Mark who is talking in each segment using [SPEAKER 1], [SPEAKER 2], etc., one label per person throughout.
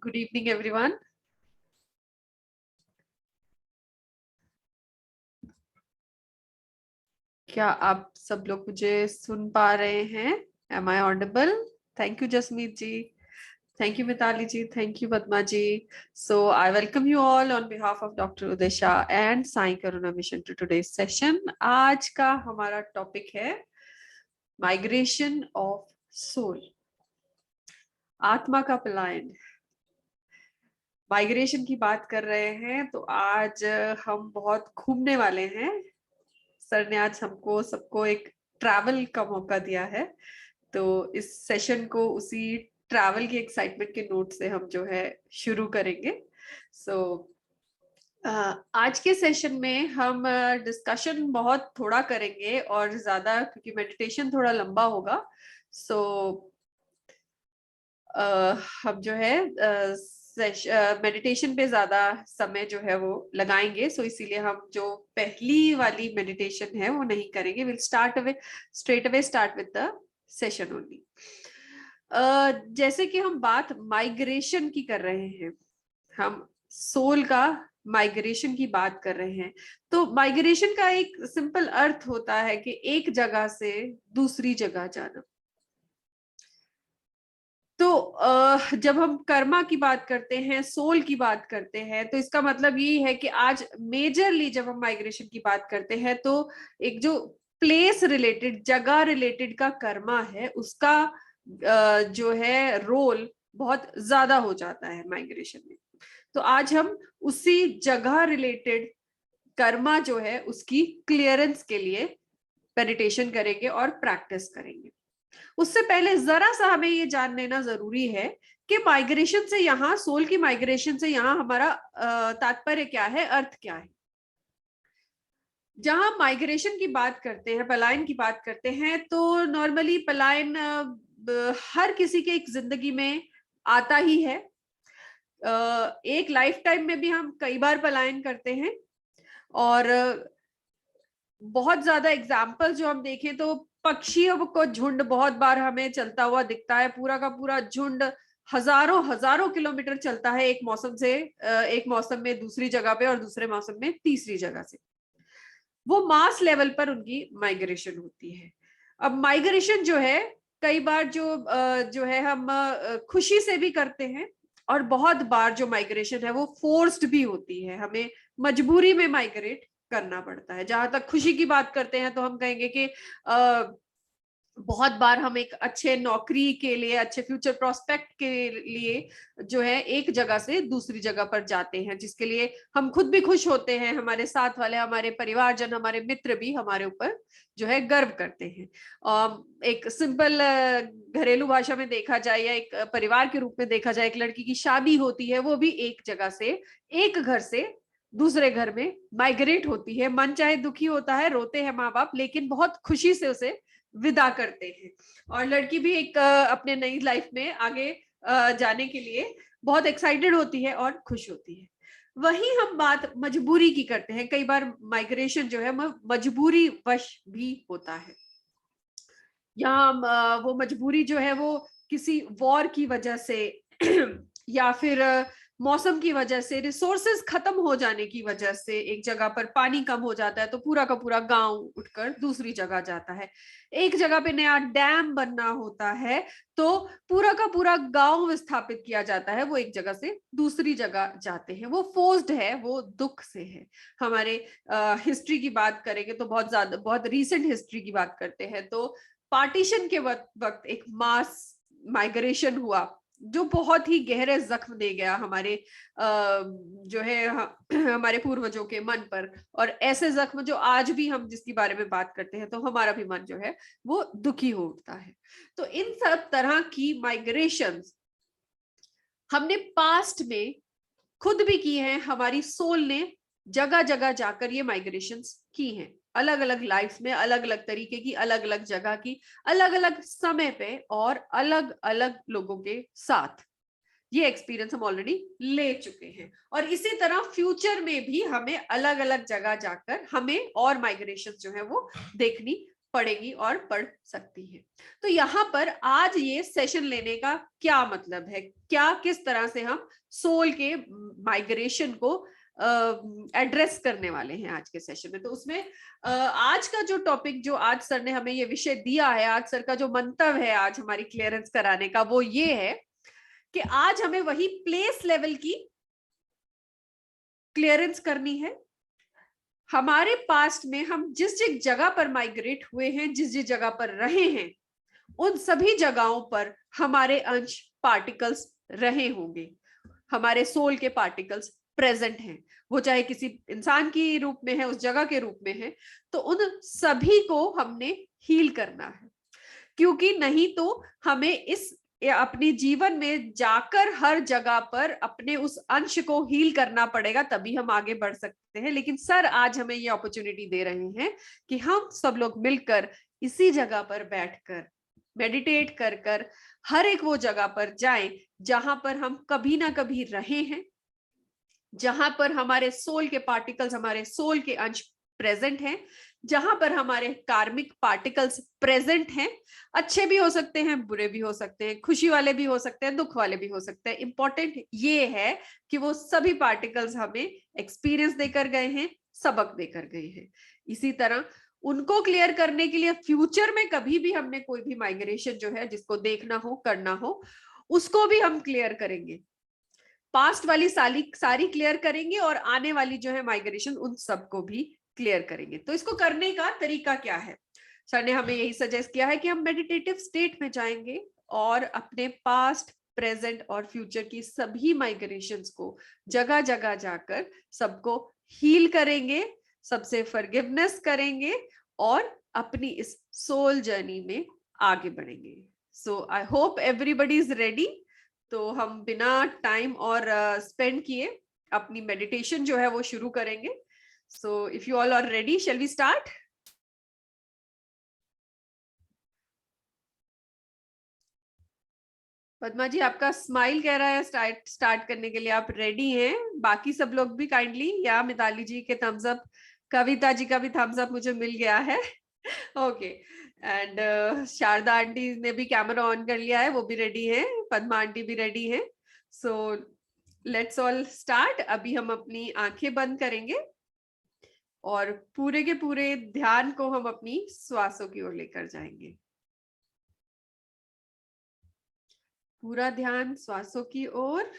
[SPEAKER 1] Good evening, everyone. क्या आप सब लोग मुझे सुन पा रहे हैं? Am I audible? Thank you, Jasmeet ji. Thank you, Mitali ji. Thank you, Padma ji. So I welcome you all on behalf of Dr. Uday Shah and Sai Karuna Mission to today's session. आज का हमारा topic है migration of soul, आत्मा का पलायन। Migration की बात कर रहे हैं तो आज हम बहुत घूमने वाले हैं। सर ने आज हमको सबको एक ट्रैवल का मौका दिया है, तो इस सेशन को उसी ट्रैवल की एक्साइटमेंट के नोट से हम जो है शुरू करेंगे। सो आज के सेशन में हम डिस्कशन बहुत थोड़ा करेंगे और ज्यादा, क्योंकि मेडिटेशन थोड़ा लंबा होगा। सो हम जो है मेडिटेशन पे ज्यादा समय जो है वो लगाएंगे। सो इसीलिए हम जो पहली वाली मेडिटेशन है वो नहीं करेंगे। Will straight away start with the session only. जैसे कि हम बात माइग्रेशन की कर रहे हैं, हम सोल का माइग्रेशन की बात कर रहे हैं, तो माइग्रेशन का एक सिंपल अर्थ होता है कि एक जगह से दूसरी जगह जाना। तो जब हम कर्मा की बात करते हैं, सोल की बात करते हैं, तो इसका मतलब ये है कि आज मेजरली जब हम माइग्रेशन की बात करते हैं तो एक जो प्लेस रिलेटेड, जगह रिलेटेड का कर्मा है, उसका जो है रोल बहुत ज्यादा हो जाता है माइग्रेशन में। तो आज हम उसी जगह रिलेटेड कर्मा जो है उसकी क्लियरेंस के लिए मेडिटेशन करेंगे और प्रैक्टिस करेंगे। उससे पहले जरा सा हमें ये जान लेना जरूरी है कि माइग्रेशन से यहाँ, सोल की माइग्रेशन से यहाँ हमारा तात्पर्य क्या है, अर्थ क्या है। जहां माइग्रेशन की बात करते हैं, पलायन की बात करते हैं, तो नॉर्मली पलायन हर किसी के एक जिंदगी में आता ही है। एक लाइफ टाइम में भी हम कई बार पलायन करते हैं, और बहुत ज्यादा एग्जाम्पल जो हम देखें तो पक्षियों को झुंड बहुत बार हमें चलता हुआ दिखता है। पूरा का पूरा झुंड हजारों हजारों किलोमीटर चलता है एक मौसम से एक मौसम में दूसरी जगह पे, और दूसरे मौसम में तीसरी जगह से। वो मास लेवल पर उनकी माइग्रेशन होती है। अब माइग्रेशन जो है कई बार जो है हम खुशी से भी करते हैं, और बहुत बार जो माइग्रेशन है वो फोर्स्ड भी होती है, हमें मजबूरी में माइग्रेट करना पड़ता है। जहां तक खुशी की बात करते हैं तो हम कहेंगे कि बहुत बार हम एक अच्छे नौकरी के लिए, अच्छे फ्यूचर प्रोस्पेक्ट के लिए जो है एक जगह से दूसरी जगह पर जाते हैं, जिसके लिए हम खुद भी खुश होते हैं, हमारे साथ वाले, हमारे परिवारजन, हमारे मित्र भी हमारे ऊपर जो है गर्व करते हैं। एक सिंपल घरेलू भाषा में देखा जाए या एक परिवार के रूप में देखा जाए, एक लड़की की शादी होती है, वो भी एक जगह से, एक घर से दूसरे घर में माइग्रेट होती है। मन चाहे दुखी होता है, रोते हैं माँ बाप, लेकिन बहुत खुशी से उसे विदा करते हैं। और लड़की भी एक अपने नई लाइफ में आगे जाने के लिए बहुत एक्साइटेड होती है और खुश होती है। वहीं हम बात मजबूरी की करते हैं। कई बार माइग्रेशन जो है मजबूरी वश भी होता है। यहाँ वो मजबूरी जो है वो किसी वॉर की वजह से या फिर मौसम की वजह से, रिसोर्सेज खत्म हो जाने की वजह से, एक जगह पर पानी कम हो जाता है तो पूरा का पूरा गांव उठकर दूसरी जगह जाता है। एक जगह पे नया डैम बनना होता है तो पूरा का पूरा गांव विस्थापित किया जाता है, वो एक जगह से दूसरी जगह जाते हैं। वो फोर्स्ड है, वो दुख से है। हमारे हिस्ट्री की बात करेंगे तो बहुत रीसेंट हिस्ट्री की बात करते हैं तो पार्टीशन के वक्त एक मास माइग्रेशन हुआ जो बहुत ही गहरे जख्म दे गया हमारे जो है हमारे पूर्वजों के मन पर। और ऐसे जख्म जो आज भी हम जिसके बारे में बात करते हैं तो हमारा भी मन जो है वो दुखी हो उठता है। तो इन सब तरह की माइग्रेशंस हमने पास्ट में खुद भी की हैं। हमारी सोल ने जगह जगह जाकर ये माइग्रेशंस की हैं, अलग अलग लाइफ में, अलग अलग तरीके की, अलग अलग जगह की, अलग अलग समय पे, और अलग अलग लोगों के साथ। ये एक्सपीरियंस हम ऑलरेडी ले चुके हैं। और इसी तरह फ्यूचर में भी हमें अलग अलग जगह जाकर हमें और माइग्रेशन जो है वो देखनी पढ़ेगी और पढ़ सकती है। तो यहाँ पर आज ये सेशन लेने का क्या मतलब है, क्या किस तरह से हम सोल के माइग्रेशन को एड्रेस करने वाले हैं आज के सेशन में। तो उसमें आज का जो टॉपिक, जो आज सर ने हमें ये विषय दिया है, आज सर का जो मंतव्य है आज हमारी क्लियरेंस कराने का, वो ये है कि आज हमें वही प्लेस लेवल की क्लियरेंस करनी है। हमारे पास्ट में हम जिस जिस जगह पर माइग्रेट हुए हैं, जिस जिस जगह पर रहे हैं, उन सभी जगहों पर हमारे अंश पार्टिकल्स रहे होंगे, हमारे सोल के पार्टिकल्स प्रेजेंट हैं। वो चाहे किसी इंसान की रूप में है, उस जगह के रूप में है, तो उन सभी को हमने हील करना है। क्योंकि नहीं तो हमें इस अपने जीवन में जाकर हर जगह पर अपने उस अंश को हील करना पड़ेगा, तभी हम आगे बढ़ सकते हैं। लेकिन सर आज हमें ये अपॉर्चुनिटी दे रहे हैं कि हम सब लोग मिलकर इसी जगह पर बैठकर मेडिटेट कर कर हर एक वो जगह पर जाएं जहां पर हम कभी ना कभी रहे हैं, जहां पर हमारे सोल के पार्टिकल्स, हमारे सोल के अंश प्रेजेंट हैं, जहां पर हमारे कार्मिक पार्टिकल्स प्रेजेंट हैं। अच्छे भी हो सकते हैं, बुरे भी हो सकते हैं, खुशी वाले भी हो सकते हैं, दुख वाले भी हो सकते हैं। इंपॉर्टेंट ये है कि वो सभी पार्टिकल्स हमें एक्सपीरियंस देकर गए हैं, सबक देकर गए हैं। इसी तरह उनको क्लियर करने के लिए फ्यूचर में कभी भी हमने कोई भी माइग्रेशन जो है जिसको देखना हो, करना हो, उसको भी हम क्लियर करेंगे। पास्ट वाली सारी क्लियर करेंगे और आने वाली जो है माइग्रेशन, उन सबको भी क्लियर करेंगे। तो इसको करने का तरीका क्या है? सर ने हमें यही सजेस्ट किया है कि हम मेडिटेटिव स्टेट में जाएंगे और अपने पास्ट, प्रेजेंट और फ्यूचर की सभी माइग्रेशंस को जगह जगह जाकर सबको हील करेंगे, सबसे फॉरगिवनेस करेंगे और अपनी इस सोल जर्नी में आगे बढ़ेंगे। So I hope everybody is ready. तो हम बिना टाइम और स्पेंड किए अपनी मेडिटेशन जो है वो शुरू करेंगे। So if you all are ready, shall we start? Padma ji, आपका स्माइल कह रहा है स्टार्ट करने के लिए। आप रेडी हैं? बाकी सब लोग भी काइंडली, या मिताली जी के थम्स अप, कविता जी का भी थम्स अप मुझे मिल गया है। ओके। एंड शारदा आंटी ने भी कैमरा ऑन कर लिया है, वो भी रेडी है, पद्मा आंटी भी रेडी है। So let's all start. अभी हम अपनी आंखें बंद करेंगे और पूरे के पूरे ध्यान को हम अपनी श्वासों की ओर लेकर जाएंगे। पूरा ध्यान श्वासों की ओर।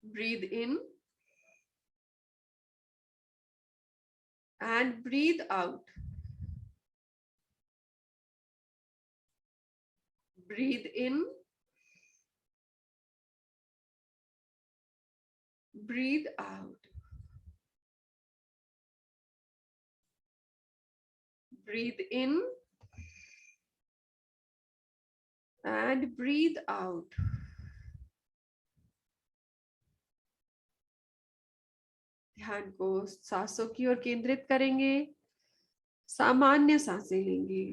[SPEAKER 1] Breathe in and breathe out. Breathe in, breathe out. Breathe in and breathe out. ध्यान को सांसों की ओर केंद्रित करेंगे, सामान्य सांसें लेंगे।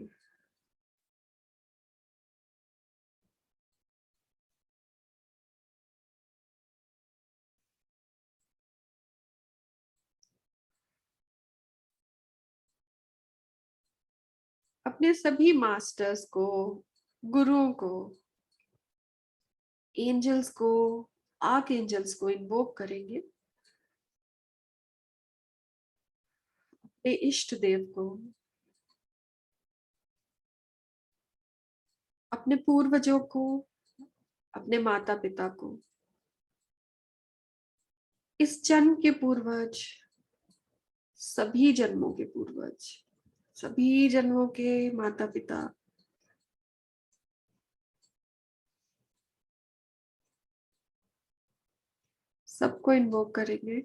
[SPEAKER 1] अपने सभी मास्टर्स को, गुरुओं को, एंजल्स को, आर्क एंजल्स को इन्वोक करेंगे। अपने इष्ट देव को, अपने पूर्वजों को, अपने माता पिता को, इस जन्म के पूर्वज, सभी जन्मों के पूर्वज, सभी जन्मों के माता पिता, सबको इन्वोक करेंगे।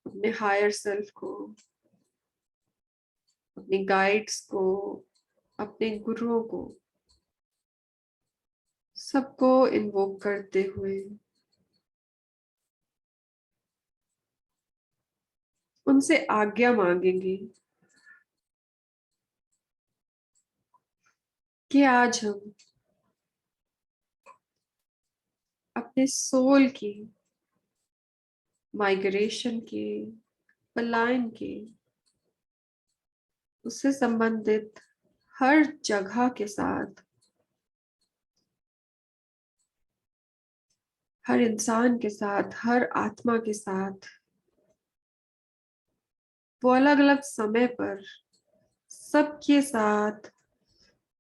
[SPEAKER 1] अपने हायर सेल्फ को, अपने गाइड्स को, अपने गुरुओं को, सबको इन्वोक करते हुए उनसे आज्ञा मांगेंगे कि आज हम अपने सोल की माइग्रेशन के, पलायन के, उससे संबंधित हर जगह के साथ, हर इंसान के साथ, हर आत्मा के साथ, वो अलग अलग समय पर सबके साथ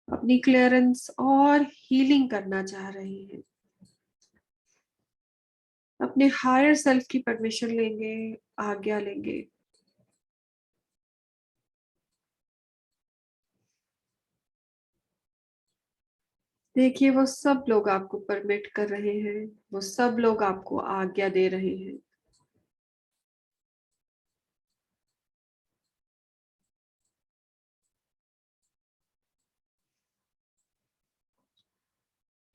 [SPEAKER 1] अपनी क्लियरेंस और हीलिंग करना चाह रहे हैं। अपने हायर सेल्फ की परमिशन लेंगे, आज्ञा लेंगे। देखिए, वो सब लोग आपको परमिट कर रहे हैं, वो सब लोग आपको आज्ञा दे रहे हैं।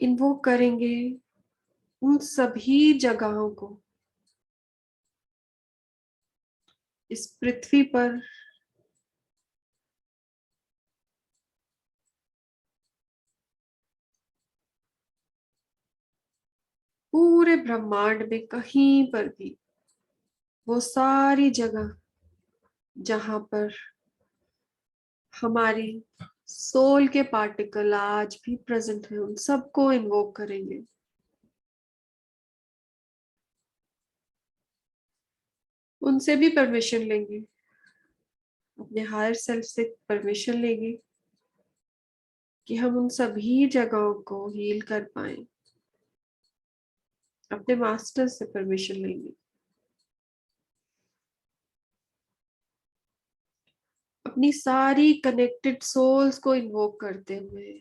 [SPEAKER 1] इन्वोक करेंगे उन सभी जगहों को इस पृथ्वी पर, पूरे ब्रह्मांड में कहीं पर भी, वो सारी जगह जहां पर हमारी सोल के पार्टिकल आज भी प्रेजेंट है, उन सबको इन्वोक करेंगे। उनसे भी परमिशन लेंगे, अपने हायर सेल्फ से परमिशन लेंगे कि हम उन सभी जगहों को हील कर पाए। अपने मास्टर से परमिशन लेंगे, अपनी सारी कनेक्टेड सोल्स को इन्वोक करते हुए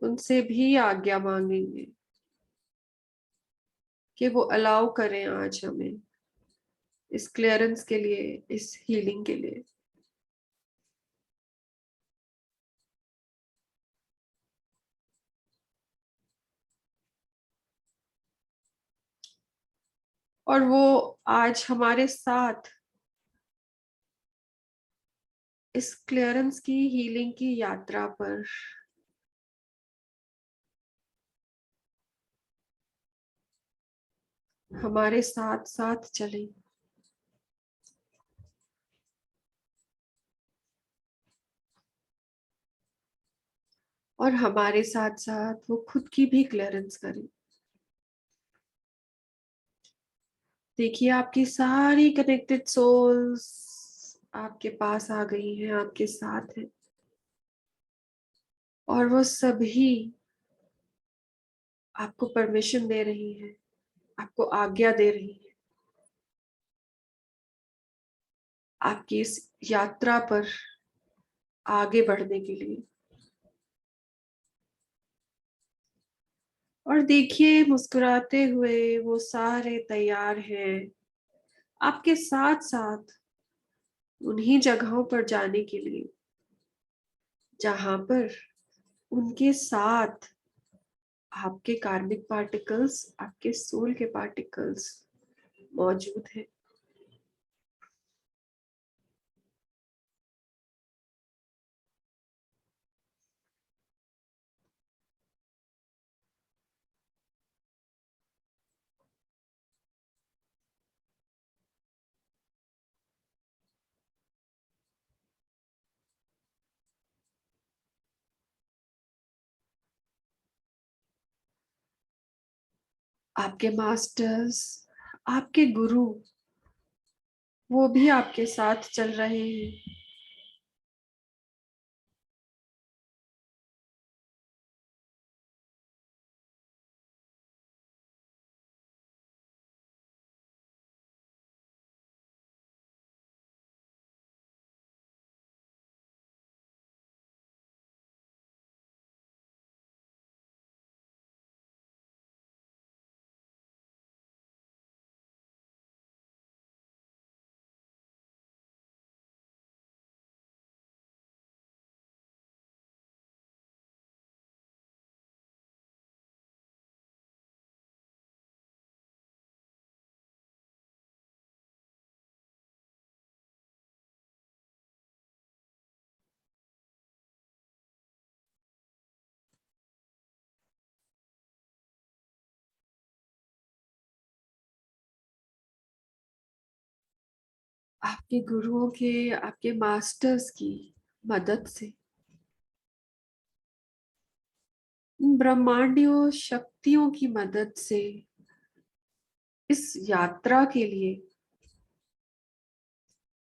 [SPEAKER 1] उनसे भी आज्ञा मांगेंगे कि वो अलाउ करें आज हमें इस क्लियरेंस के लिए, इस हीलिंग के लिए। और वो आज हमारे साथ इस क्लियरेंस की, हीलिंग की यात्रा पर हमारे साथ साथ चले। और हमारे साथ साथ वो खुद की भी क्लियरेंस करें। देखिए, आपकी सारी कनेक्टेड सोल्स आपके पास आ गई हैं, आपके साथ हैं, और वो सभी आपको परमिशन दे रही हैं, आपको आज्ञा दे रही हैं आपकी इस यात्रा पर आगे बढ़ने के लिए। और देखिए, मुस्कुराते हुए वो सारे तैयार हैं आपके साथ साथ उन्हीं जगहों पर जाने के लिए जहां पर उनके साथ आपके कार्मिक पार्टिकल्स, आपके सोल के पार्टिकल्स मौजूद हैं। आपके मास्टर्स, आपके गुरु, वो भी आपके साथ चल रहे हैं। आपके गुरुओं के, आपके मास्टर्स की मदद से, ब्रह्मांडीय शक्तियों की मदद से इस यात्रा के लिए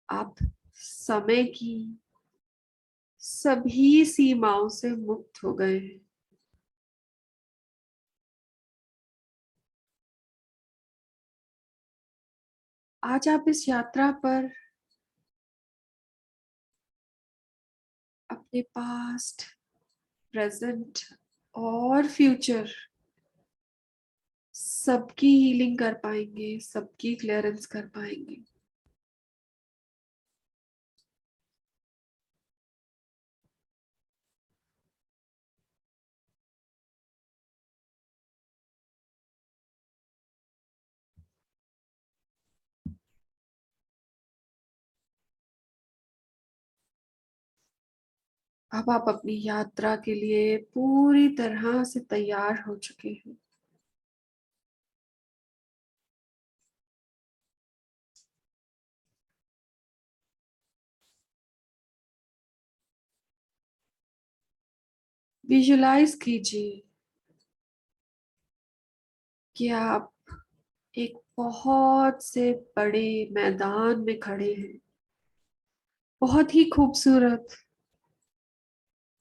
[SPEAKER 1] आप समय की सभी सीमाओं से मुक्त हो गए हैं। आज आप इस यात्रा पर अपने पास्ट, प्रेजेंट और फ्यूचर सबकी हीलिंग कर पाएंगे, सबकी क्लियरेंस कर पाएंगे। अब आप अपनी यात्रा के लिए पूरी तरह से तैयार हो चुके हैं। विजुलाइज कीजिए कि आप एक बहुत से बड़े मैदान में खड़े हैं, बहुत ही खूबसूरत,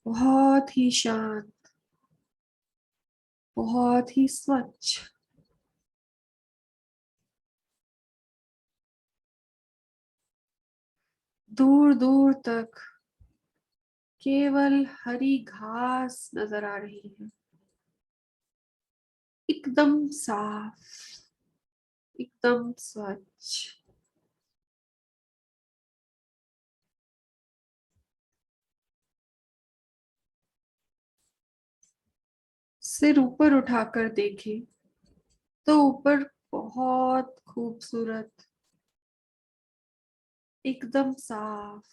[SPEAKER 1] बहुत ही शांत, बहुत ही स्वच्छ। दूर दूर तक केवल हरी घास नजर आ रही है, एकदम साफ, एकदम स्वच्छ। सिर ऊपर उठाकर देखें तो ऊपर बहुत खूबसूरत, एकदम साफ,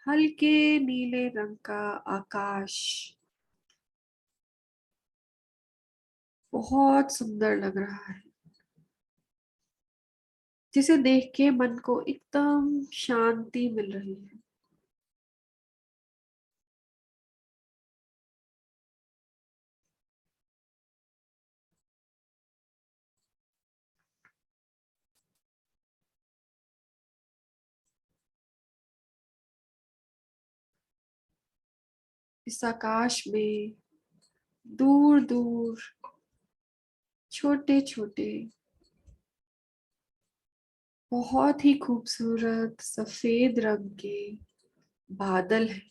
[SPEAKER 1] हल्के नीले रंग का आकाश बहुत सुंदर लग रहा है, जिसे देख के मन को एकदम शांति मिल रही है। इस आकाश में दूर दूर छोटे छोटे बहुत ही खूबसूरत सफेद रंग के बादल हैं,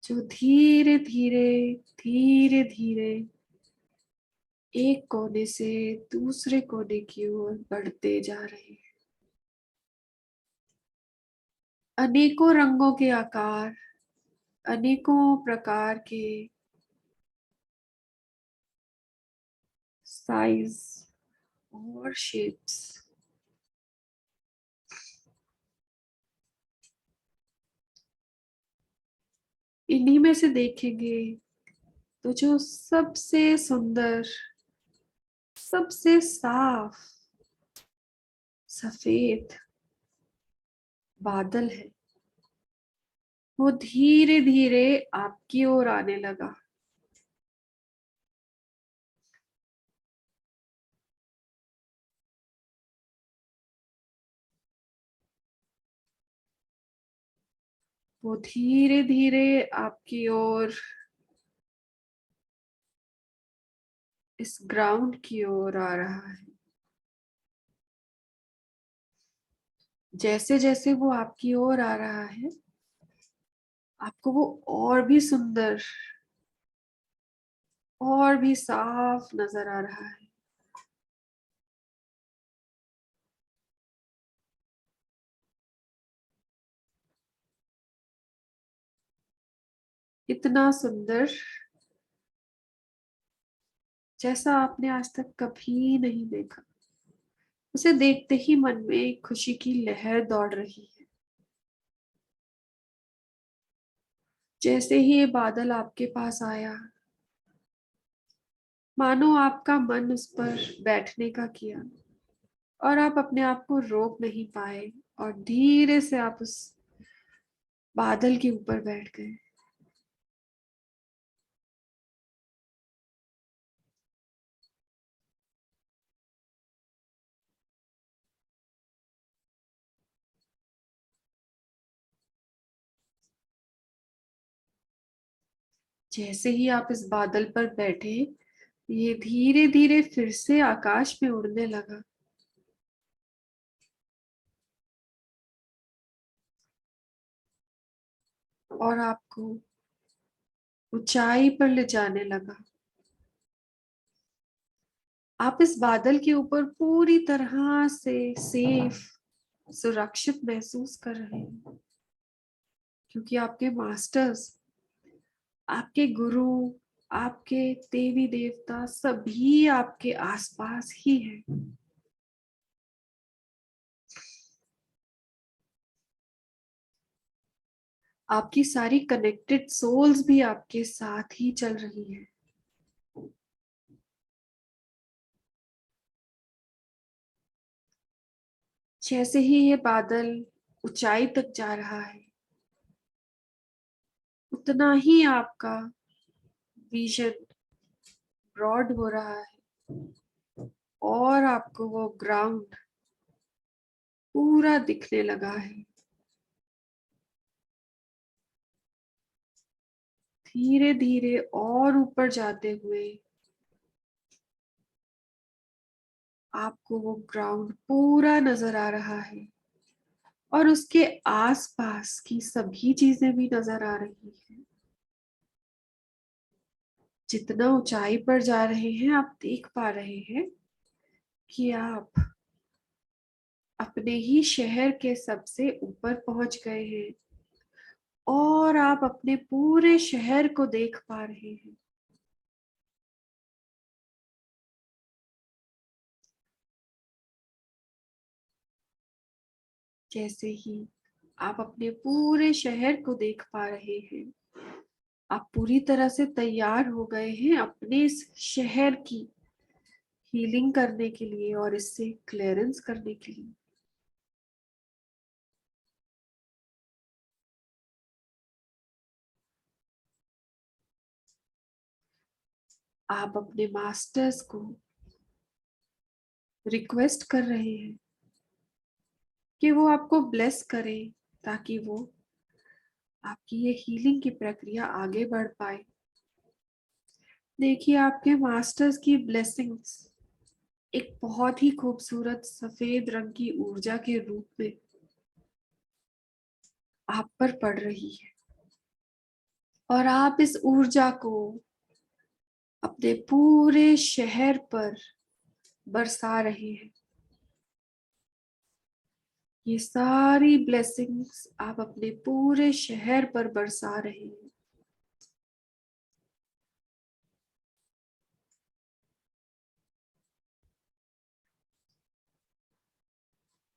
[SPEAKER 1] जो धीरे धीरे, धीरे धीरे एक कोने से दूसरे कोने की ओर बढ़ते जा रहे हैं। अनेकों रंगों के आकार, अनेकों प्रकार के साइज और शेप्स, इन्हीं में से देखेंगे तो जो सबसे सुंदर, सबसे साफ सफेद बादल है, वो धीरे धीरे आपकी ओर आने लगा। वो धीरे धीरे आपकी ओर, इस ग्राउंड की ओर आ रहा है। जैसे जैसे वो आपकी ओर आ रहा है, आपको वो और भी सुंदर, और भी साफ नजर आ रहा है। इतना सुंदर जैसा आपने आज तक कभी नहीं देखा। उसे देखते ही मन में एक खुशी की लहर दौड़ रही है। जैसे ही ये बादल आपके पास आया, मानो आपका मन उस पर बैठने का किया, और आप अपने आप को रोक नहीं पाए और धीरे से आप उस बादल के ऊपर बैठ गए। जैसे ही आप इस बादल पर बैठे, ये धीरे धीरे फिर से आकाश में उड़ने लगा। और आपको ऊंचाई पर ले जाने लगा। आप इस बादल के ऊपर पूरी तरह से सेफ, सुरक्षित महसूस कर रहे हैं, क्योंकि आपके मास्टर्स, आपके गुरु, आपके देवी देवता सभी आपके आसपास ही हैं। आपकी सारी कनेक्टेड सोल्स भी आपके साथ ही चल रही हैं। जैसे ही ये बादल ऊंचाई तक जा रहा है, उतना ही आपका विजन ब्रॉड हो रहा है और आपको वो ग्राउंड पूरा दिखने लगा है। धीरे धीरे और ऊपर जाते हुए आपको वो ग्राउंड पूरा नजर आ रहा है और उसके आसपास की सभी चीजें भी नजर आ रही हैं। जितना ऊंचाई पर जा रहे हैं, आप देख पा रहे हैं कि आप अपने ही शहर के सबसे ऊपर पहुंच गए हैं और आप अपने पूरे शहर को देख पा रहे हैं। जैसे ही आप अपने पूरे शहर को देख पा रहे हैं, आप पूरी तरह से तैयार हो गए हैं अपने इस शहर की हीलिंग करने के लिए और इससे क्लियरेंस करने के लिए। आप अपने मास्टर्स को रिक्वेस्ट कर रहे हैं कि वो आपको ब्लेस करें, ताकि वो आपकी ये हीलिंग की प्रक्रिया आगे बढ़ पाए। देखिए, आपके मास्टर्स की ब्लेसिंग्स एक बहुत ही खूबसूरत सफेद रंग की ऊर्जा के रूप में आप पर पड़ रही है और आप इस ऊर्जा को अपने पूरे शहर पर बरसा रहे हैं। ये सारी ब्लेसिंग्स आप अपने पूरे शहर पर बरसा रहे हैं।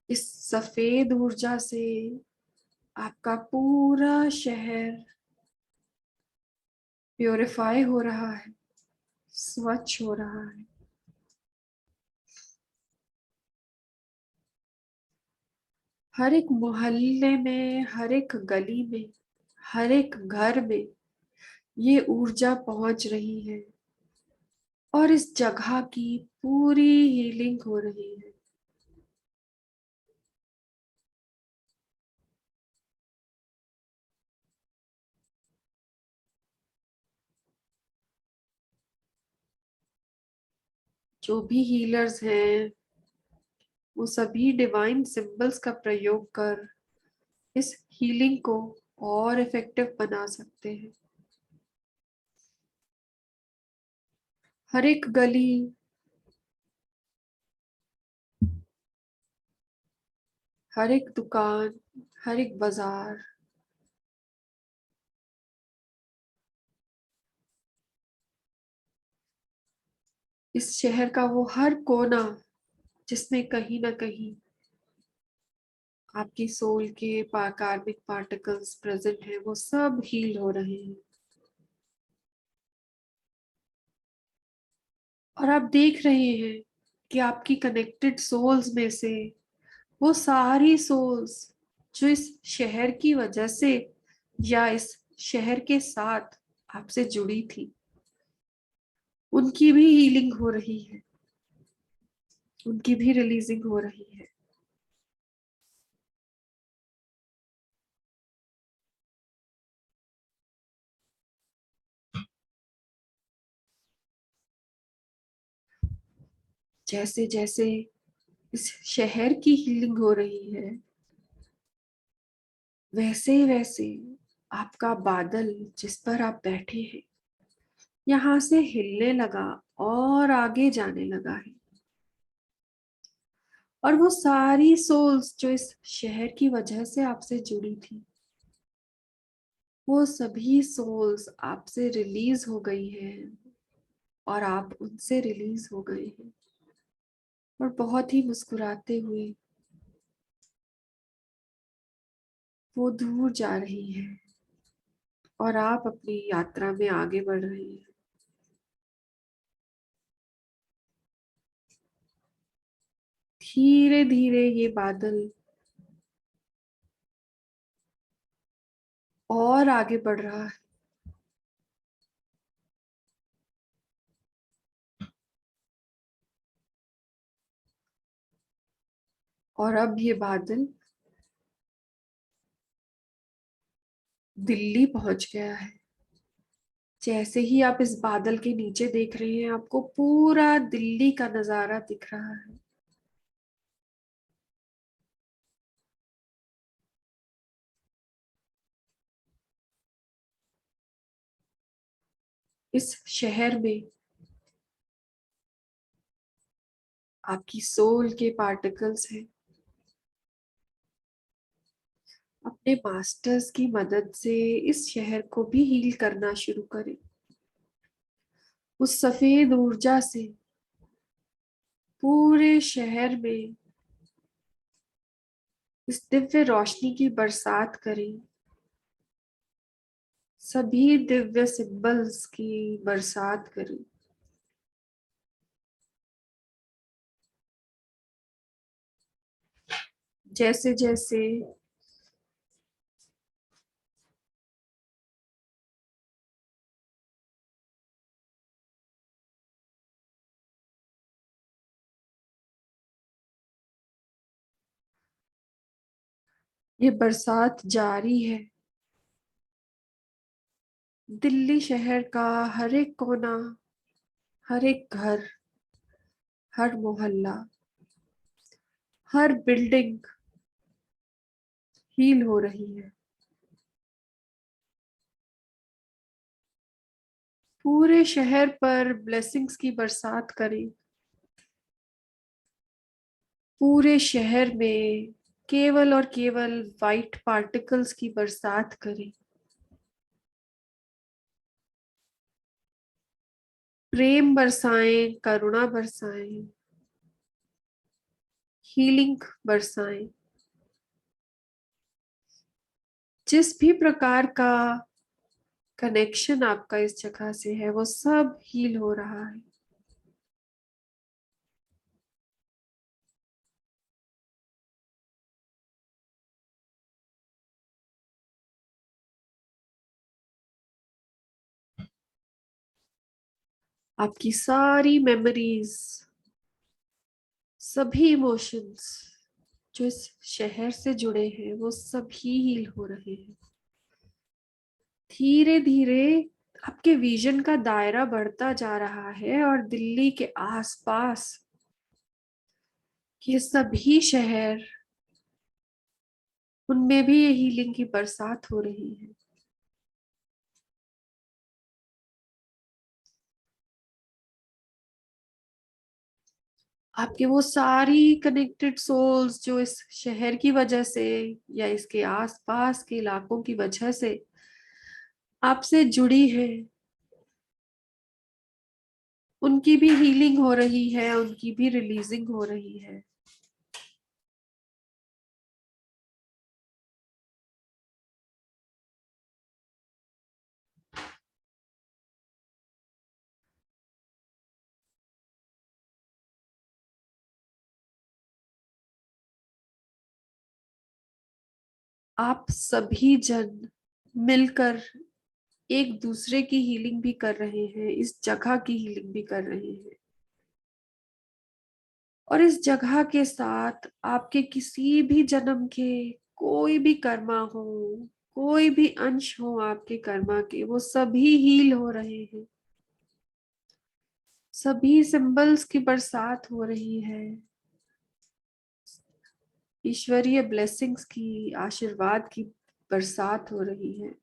[SPEAKER 1] इस सफेद ऊर्जा से आपका पूरा शहर प्योरीफाई हो रहा है, स्वच्छ हो रहा है। हर एक मोहल्ले में, हर एक गली में, हर एक घर में ये ऊर्जा पहुंच रही है और इस जगह की पूरी हीलिंग हो रही है। जो भी हीलर्स हैं, वो सभी डिवाइन सिंबल्स का प्रयोग कर इस हीलिंग को और इफेक्टिव बना सकते हैं। हर एक गली, हर एक दुकान, हर एक बाजार, इस शहर का वो हर कोना जिसमें कहीं ना कहीं आपकी सोल के कार्मिक पार्टिकल्स प्रेजेंट हैं, वो सब हील हो रहे हैं। और आप देख रहे हैं कि आपकी कनेक्टेड सोल्स में से वो सारी सोल्स जो इस शहर की वजह से या इस शहर के साथ आपसे जुड़ी थी, उनकी भी हीलिंग हो रही है, उनकी भी रिलीजिंग हो रही है। जैसे जैसे इस शहर की हीलिंग हो रही है, वैसे वैसे आपका बादल जिस पर आप बैठे हैं यहां से हिलने लगा और आगे जाने लगा है। और वो सारी सोल्स जो इस शहर की वजह से आपसे जुड़ी थी, वो सभी सोल्स आपसे रिलीज हो गई हैं और आप उनसे रिलीज हो गए हैं। और बहुत ही मुस्कुराते हुए वो दूर जा रही है और आप अपनी यात्रा में आगे बढ़ रहे हैं। धीरे धीरे ये बादल और आगे बढ़ रहा है और अब ये बादल दिल्ली पहुंच गया है। जैसे ही आप इस बादल के नीचे देख रहे हैं, आपको पूरा दिल्ली का नजारा दिख रहा है। इस शहर में आपकी सोल के पार्टिकल्स हैं। अपने मास्टर्स की मदद से इस शहर को भी हील करना शुरू करें। उस सफेद ऊर्जा से पूरे शहर में इस दिव्य रोशनी की बरसात करें। सभी दिव्य सिंबल्स की बरसात करें। जैसे जैसे ये बरसात जारी है, दिल्ली शहर का हर एक कोना, हर एक घर, हर मोहल्ला, हर बिल्डिंग हील हो रही है। पूरे शहर पर ब्लेसिंग्स की बरसात करें। पूरे शहर में केवल और केवल वाइट पार्टिकल्स की बरसात करें। प्रेम बरसाएं, करुणा बरसाएं, हीलिंग बरसाएं। जिस भी प्रकार का कनेक्शन आपका इस जगह से है, वो सब हील हो रहा है। आपकी सारी मेमोरीज, सभी इमोशंस जो इस शहर से जुड़े हैं, वो सभी हील हो रहे हैं। धीरे धीरे आपके विजन का दायरा बढ़ता जा रहा है और दिल्ली के आसपास ये सभी शहर, उनमें भी ये हीलिंग की बरसात हो रही है। आपके वो सारी कनेक्टेड सोल्स जो इस शहर की वजह से या इसके आसपास के इलाकों की वजह से आपसे जुड़ी है, उनकी भी हीलिंग हो रही है, उनकी भी रिलीजिंग हो रही है। आप सभी जन मिलकर एक दूसरे की हीलिंग भी कर रहे हैं, इस जगह की हीलिंग भी कर रहे हैं। और इस जगह के साथ आपके किसी भी जन्म के कोई भी कर्मा हो, कोई भी अंश हो आपके कर्मा के, वो सभी हील हो रहे हैं। सभी सिंबल्स की बरसात हो रही है, ईश्वरीय ब्लेसिंग्स की, आशीर्वाद की बरसात हो रही है।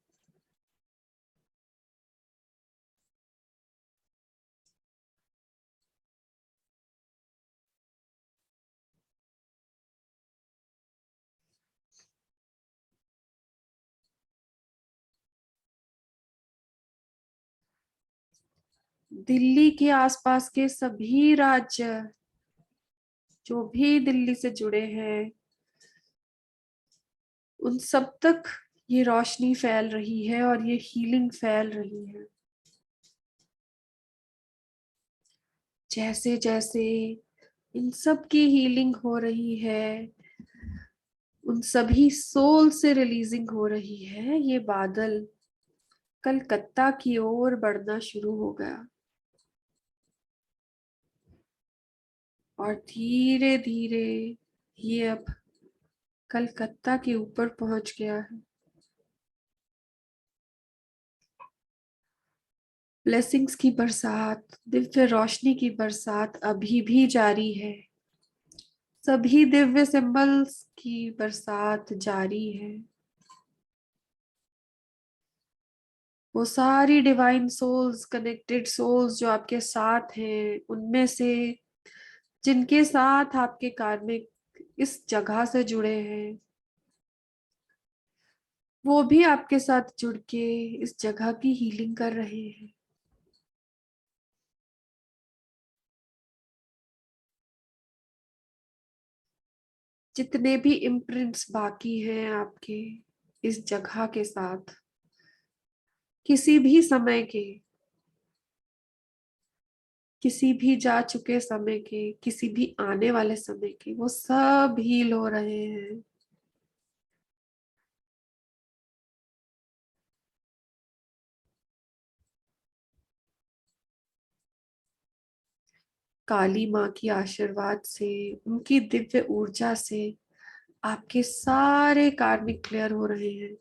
[SPEAKER 1] दिल्ली के आसपास के सभी राज्य जो भी दिल्ली से जुड़े हैं, उन सब तक ये रोशनी फैल रही है और ये हीलिंग फैल रही है। जैसे जैसे इन सब की हीलिंग हो रही है, उन सभी सोल से रिलीजिंग हो रही है, ये बादल कलकत्ता की ओर बढ़ना शुरू हो गया और धीरे धीरे ये अब कलकत्ता के ऊपर पहुंच गया है। ब्लेसिंग्स की बरसात, दिव्य रोशनी की बरसात अभी भी जारी है। सभी दिव्य सिंबल्स की बरसात जारी है। वो सारी डिवाइन सोल्स, कनेक्टेड सोल्स जो आपके साथ हैं, उनमें से जिनके साथ आपके कार्मिक इस जगह से जुड़े हैं, वो भी आपके साथ जुड़ के इस जगह की हीलिंग कर रहे हैं। जितने भी इम्प्रिंट्स बाकी हैं आपके इस जगह के साथ, किसी भी समय के, किसी भी जा चुके समय के, किसी भी आने वाले समय के, वो सब हील हो रहे हैं। काली माँ की आशीर्वाद से, उनकी दिव्य ऊर्जा से आपके सारे कार्मिक क्लियर हो रहे हैं।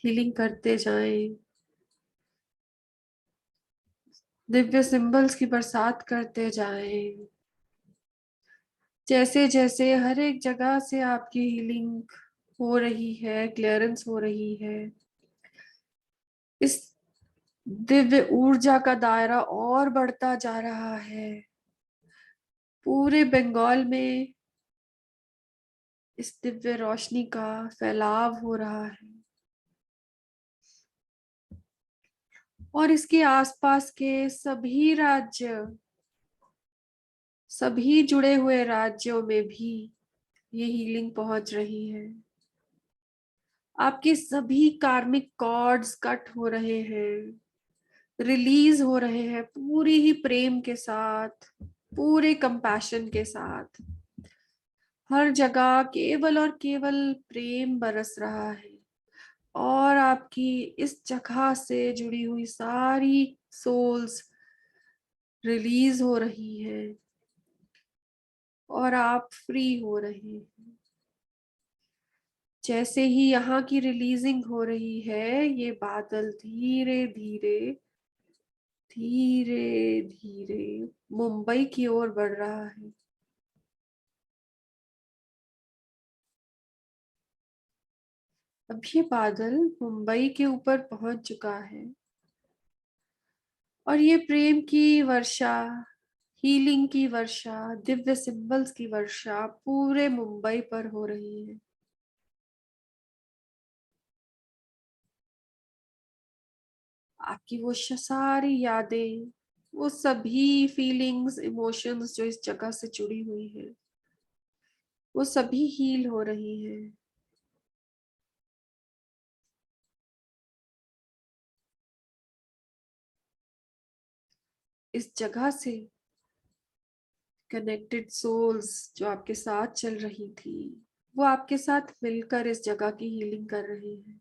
[SPEAKER 1] हीलिंग करते जाएं, दिव्य सिंबल्स की बरसात करते जाएं। जैसे जैसे हर एक जगह से आपकी हीलिंग हो रही है, क्लियरेंस हो रही है, इस दिव्य ऊर्जा का दायरा और बढ़ता जा रहा है। पूरे बंगाल में इस दिव्य रोशनी का फैलाव हो रहा है और इसके आसपास के सभी राज्य, सभी जुड़े हुए राज्यों में भी ये हीलिंग पहुंच रही है। आपके सभी कार्मिक कॉर्ड्स कट हो रहे हैं, रिलीज हो रहे हैं पूरी ही प्रेम के साथ, पूरे कंपैशन के साथ। हर जगह केवल और केवल प्रेम बरस रहा है और आपकी इस जगह से जुड़ी हुई सारी सोल्स रिलीज हो रही है और आप फ्री हो रहे हैं। जैसे ही यहाँ की रिलीजिंग हो रही है, ये बादल धीरे धीरे धीरे धीरे मुंबई की ओर बढ़ रहा है। अब ये बादल मुंबई के ऊपर पहुंच चुका है और ये प्रेम की वर्षा, हीलिंग की वर्षा, दिव्य सिंबल्स की वर्षा पूरे मुंबई पर हो रही है। आपकी वो सारी यादें, वो सभी फीलिंग्स, इमोशंस जो इस जगह से जुड़ी हुई हैं, वो सभी हील हो रही हैं। इस जगह से कनेक्टेड सोल्स जो आपके साथ चल रही थी, वो आपके साथ मिलकर इस जगह की हीलिंग कर रही हैं।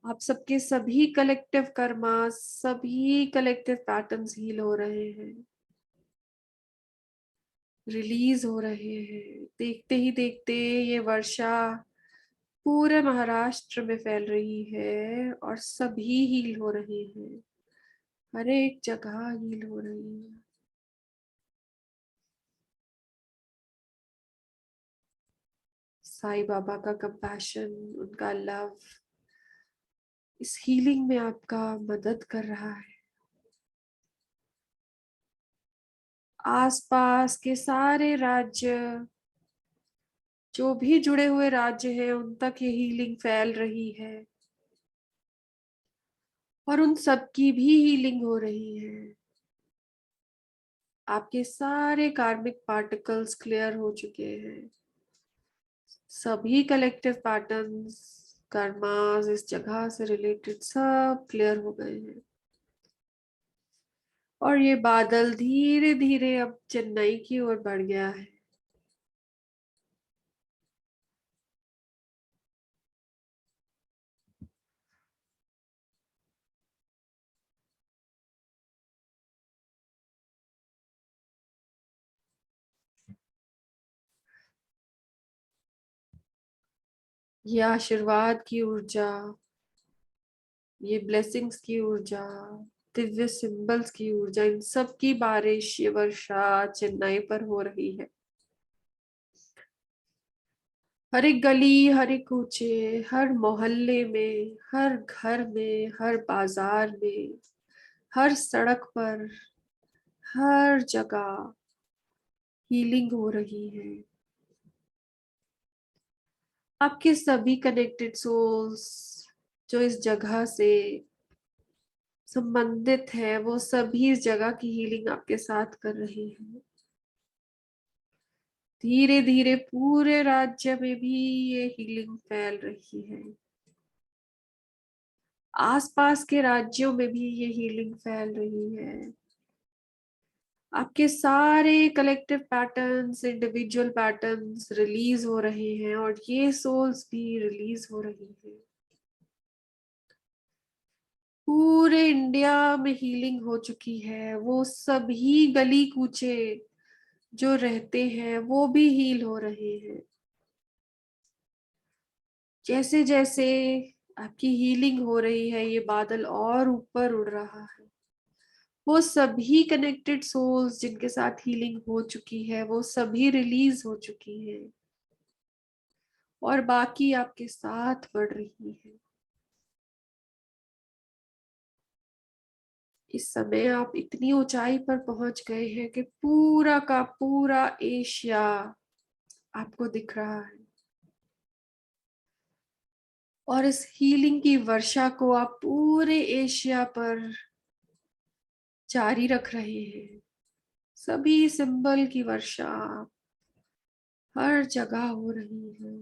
[SPEAKER 1] आप सबके सभी कलेक्टिव कर्मा, सभी कलेक्टिव पैटर्न्स हील हो रहे हैं, रिलीज हो रहे हैं। देखते ही देखते ये वर्षा पूरे महाराष्ट्र में फैल रही है और सभी हील हो रहे हैं, हर एक जगह हील हो रही है। साईं बाबा का कंपैशन, उनका लव इस हीलिंग में आपका मदद कर रहा है। आसपास के सारे राज्य, जो भी जुड़े हुए राज्य हैं, उन तक ये हीलिंग फैल रही है और उन सब की भी हीलिंग हो रही है। आपके सारे कार्मिक पार्टिकल्स क्लियर हो चुके हैं, सभी कलेक्टिव पैटर्न्स, कर्मास इस जगह से रिलेटेड सब क्लियर हो गए हैं। और ये बादल धीरे धीरे अब चेन्नई की ओर बढ़ गया है। ये आशीर्वाद की ऊर्जा, ये ब्लेसिंग्स की ऊर्जा, दिव्य सिंबल्स की ऊर्जा, इन सब की बारिश, ये वर्षा चेन्नई पर हो रही है। हर एक गली, हर एक कूचे, हर मोहल्ले में, हर घर में, हर बाजार में, हर सड़क पर, हर जगह हीलिंग हो रही है। आपके सभी कनेक्टेड सोल्स जो इस जगह से संबंधित है, वो सभी इस जगह की हीलिंग आपके साथ कर रहे हैं। धीरे धीरे पूरे राज्य में भी ये हीलिंग फैल रही है, आसपास के राज्यों में भी ये हीलिंग फैल रही है। आपके सारे collective patterns, individual patterns release हो रहे हैं और ये सोल्स भी रिलीज हो रही है। पूरे इंडिया में हीलिंग हो चुकी है। वो सभी गली कूचे जो रहते हैं वो भी हील हो रहे हैं। जैसे जैसे आपकी हीलिंग हो रही है, ये बादल और ऊपर उड़ रहा है। वो सभी कनेक्टेड सोल्स जिनके साथ हीलिंग हो चुकी है, वो सभी रिलीज हो चुकी है और बाकी आपके साथ बढ़ रही है। इस समय आप इतनी ऊंचाई पर पहुंच गए हैं कि पूरा का पूरा एशिया आपको दिख रहा है और इस हीलिंग की वर्षा को आप पूरे एशिया पर जारी रख रहे हैं। सभी सिंबल की वर्षा हर जगह हो रही है।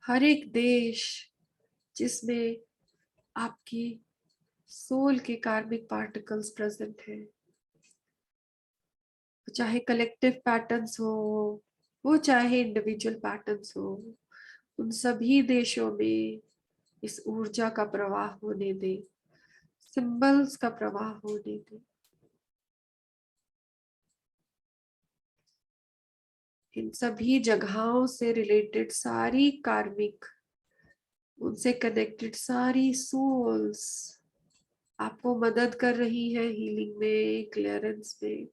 [SPEAKER 1] हर एक देश जिसमें आपकी सोल के कार्मिक पार्टिकल्स प्रेजेंट हैं, चाहे कलेक्टिव पैटर्न्स हो, वो चाहे इंडिविजुअल पैटर्न्स हो, उन सभी देशों में इस ऊर्जा का प्रवाह होने दे, सिंबल्स का प्रवाह होने दे। इन सभी जगहों से रिलेटेड सारी कार्मिक, उनसे कनेक्टेड सारी सोल्स आपको मदद कर रही है हीलिंग में, क्लियरेंस में।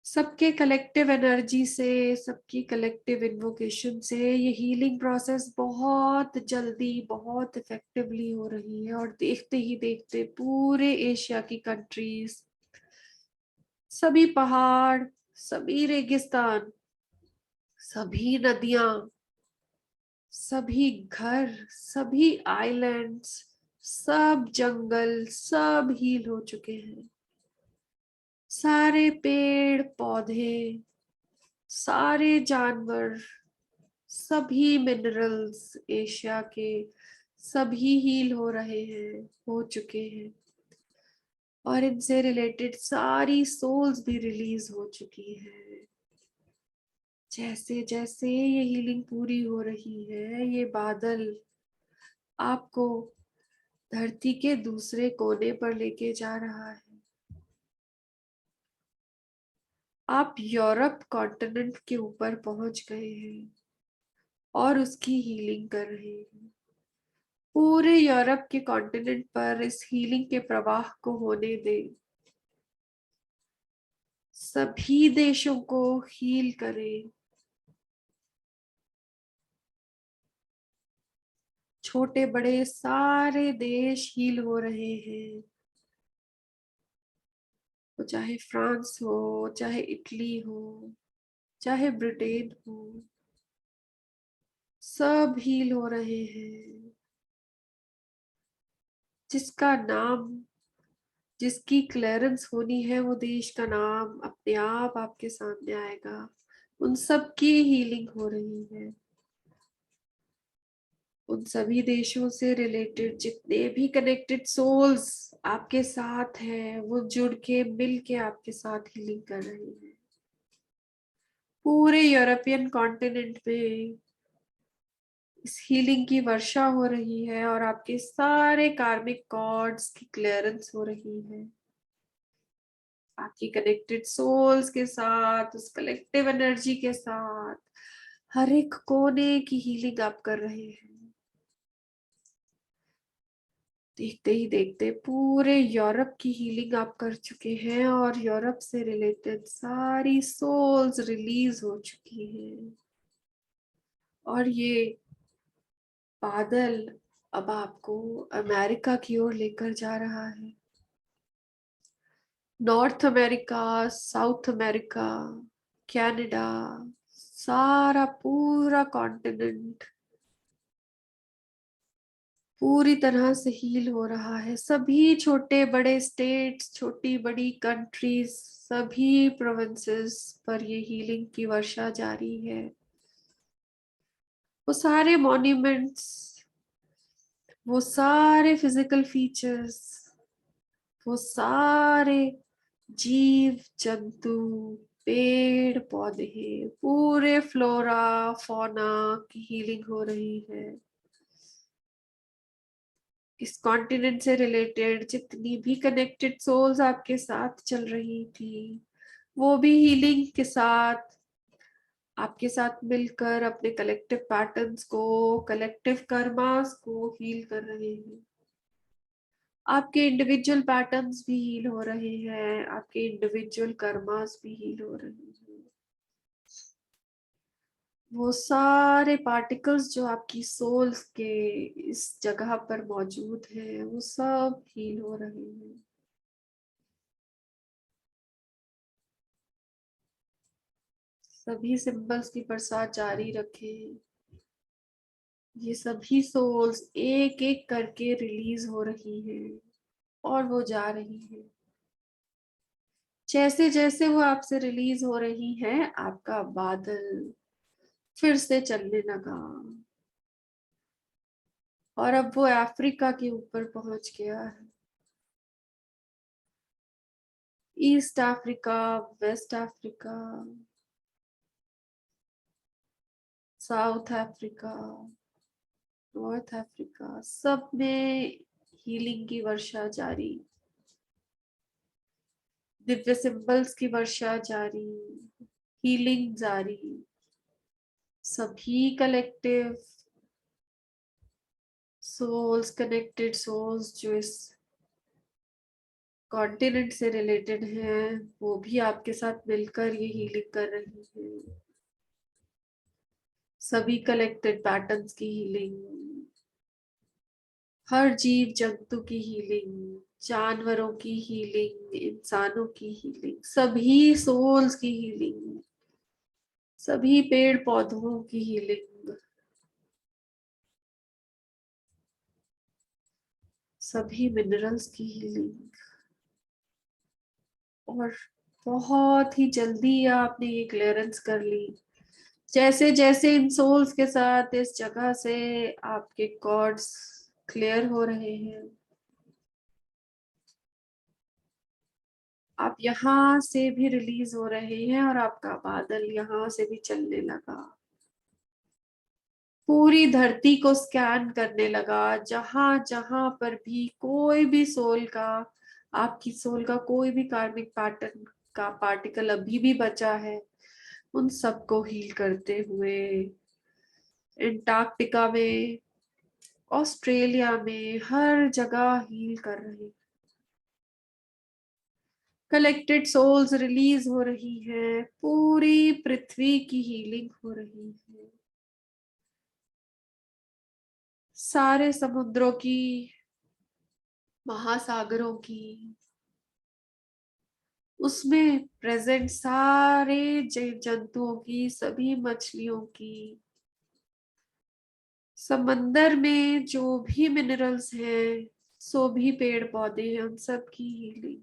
[SPEAKER 1] सबके कलेक्टिव एनर्जी से, सबकी कलेक्टिव इन्वोकेशन से ये हीलिंग प्रोसेस बहुत जल्दी, बहुत इफेक्टिवली हो रही है और देखते ही देखते पूरे एशिया की कंट्रीज, सभी पहाड़, सभी रेगिस्तान, सभी नदियां, सभी घर, सभी आइलैंड्स, सब जंगल, सब हील हो चुके हैं। सारे पेड़ पौधे, सारे जानवर, सभी मिनरल्स एशिया के, सभी हील हो रहे हैं, हो चुके हैं, और इनसे रिलेटेड सारी सोल्स भी रिलीज हो चुकी है। जैसे जैसे ये हीलिंग पूरी हो रही है, ये बादल आपको धरती के दूसरे कोने पर लेके जा रहा है। आप यूरोप कॉन्टिनेंट के ऊपर पहुंच गए हैं और उसकी हीलिंग कर रहे हैं। पूरे यूरोप के कॉन्टिनेंट पर इस हीलिंग के प्रवाह को होने दें। सभी देशों को हील करें। छोटे बड़े सारे देश हील हो रहे हैं। वो चाहे फ्रांस हो, चाहे इटली हो, चाहे ब्रिटेन हो, सब हील हो रहे हैं। जिसका नाम, जिसकी क्लियरेंस होनी है, वो देश का नाम अपने आप आपके सामने आएगा। उन सब की हीलिंग हो रही है। उन सभी देशों से रिलेटेड जितने भी कनेक्टेड सोल्स आपके साथ हैं, वो जुड़ के मिल के आपके साथ हीलिंग कर रहे हैं। पूरे यूरोपियन कॉन्टिनेंट में इस हीलिंग की वर्षा हो रही है और आपके सारे कार्मिक कॉर्ड्स की क्लियरेंस हो रही है। आपकी कनेक्टेड सोल्स के साथ, उस कलेक्टिव एनर्जी के साथ हर एक कोने की हीलिंग आप कर रहे हैं। देखते ही देखते पूरे यूरोप की हीलिंग आप कर चुके हैं और यूरोप से रिलेटेड सारी सोल्स रिलीज हो चुकी हैं। और ये बादल अब आपको अमेरिका की ओर लेकर जा रहा है। North America, south America, Canada, सारा पूरा कॉन्टिनेंट पूरी तरह से हील हो रहा है। सभी छोटे बड़े स्टेट्स, छोटी बड़ी कंट्रीज, सभी प्रोविंसेस पर ये हीलिंग की वर्षा जारी है। वो सारे मॉन्यूमेंट्स, वो सारे फिजिकल फीचर्स, वो सारे जीव जंतु, पेड़ पौधे, पूरे फ्लोरा फौना की हीलिंग हो रही है। इस कॉन्टिनेंट से रिलेटेड जितनी भी कनेक्टेड सोल्स आपके साथ चल रही थी, वो भी हीलिंग के साथ आपके साथ मिलकर अपने कलेक्टिव पैटर्न्स को, कलेक्टिव कर्मास को हील कर रहे हैं। आपके इंडिविजुअल पैटर्न्स भी हील हो रहे हैं, आपके इंडिविजुअल कर्मास भी हील हो रहे हैं। वो सारे पार्टिकल्स जो आपकी सोल्स के इस जगह पर मौजूद हैं, वो सब हील हो रहे हैं। सभी सिंबल्स की बरसात जारी रखें। ये सभी सोल्स एक एक करके रिलीज हो रही हैं और वो जा रही हैं। जैसे जैसे वो आपसे रिलीज हो रही हैं, आपका बादल फिर से चलने लगा और अब वो अफ्रीका के ऊपर पहुंच गया है। East Africa, West Africa, South Africa, North Africa, सब में हीलिंग की वर्षा जारी, दिव्य सिंबल्स की वर्षा जारी, हीलिंग जारी। सभी कलेक्टिव सोल्स, कनेक्टेड सोल्स जो इस कॉन्टिनेंट से रिलेटेड हैं, वो भी आपके साथ मिलकर ये हीलिंग कर रही हैं। सभी कलेक्टेड पैटर्न्स की हीलिंग, हर जीव जंतु की हीलिंग, जानवरों की हीलिंग, इंसानों की हीलिंग, सभी सोल्स की हीलिंग, सभी पेड़ पौधों की हीलिंग, सभी मिनरल्स की हीलिंग। और बहुत ही जल्दी आपने ये क्लियरेंस कर ली। जैसे जैसे इन सोल्स के साथ इस जगह से आपके कॉर्ड्स क्लियर हो रहे हैं। आप यहाँ से भी रिलीज हो रहे हैं और आपका बादल यहाँ से भी चलने लगा, पूरी धरती को स्कैन करने लगा। जहां जहां पर भी कोई भी सोल का, आपकी सोल का कोई भी कार्मिक पैटर्न का पार्टिकल अभी भी बचा है, उन सबको हील करते हुए एंटार्क्टिका में, ऑस्ट्रेलिया में, हर जगह हील कर रहे हैं। कलेक्टेड सोल्स रिलीज हो रही है, पूरी पृथ्वी की हीलिंग हो रही है, सारे समुद्रों की, महासागरों की, उसमें प्रेजेंट सारे जंतुओं की, सभी मछलियों की, समंदर में जो भी मिनरल्स हैं, सो भी पेड़ पौधे हैं, उन सब की healing,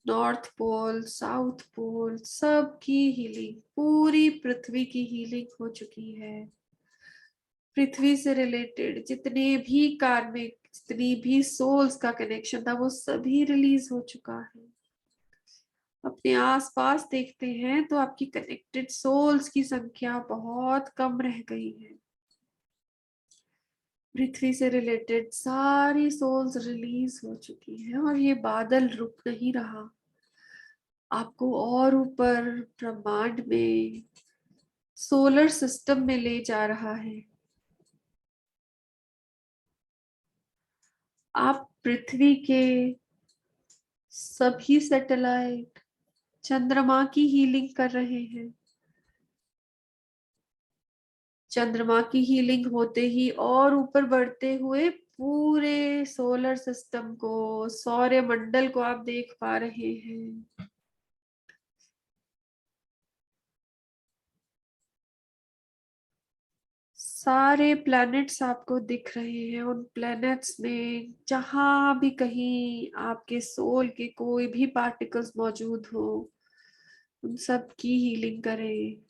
[SPEAKER 1] North Pole, South Pole, सब की हीलिंग, पूरी पृथ्वी की हीलिंग हो चुकी है। पृथ्वी से रिलेटेड जितने भी कार्मिक, जितनी भी सोल्स का कनेक्शन था, वो सभी रिलीज हो चुका है। अपने आसपास देखते हैं तो आपकी कनेक्टेड सोल्स की संख्या बहुत कम रह गई है। पृथ्वी से रिलेटेड सारी सोल्स रिलीज हो चुकी हैं और ये बादल रुक नहीं रहा, आपको और ऊपर ब्रह्मांड में, सोलर सिस्टम में ले जा रहा है। आप पृथ्वी के सभी सैटेलाइट, चंद्रमा की हीलिंग कर रहे हैं। चंद्रमा की हीलिंग होते ही और ऊपर बढ़ते हुए पूरे सोलर सिस्टम को, सौर मंडल को आप देख पा रहे हैं। सारे प्लैनेट्स आपको दिख रहे हैं। उन प्लैनेट्स में जहां भी कहीं आपके सोल के कोई भी पार्टिकल्स मौजूद हो, उन सब की हीलिंग करें।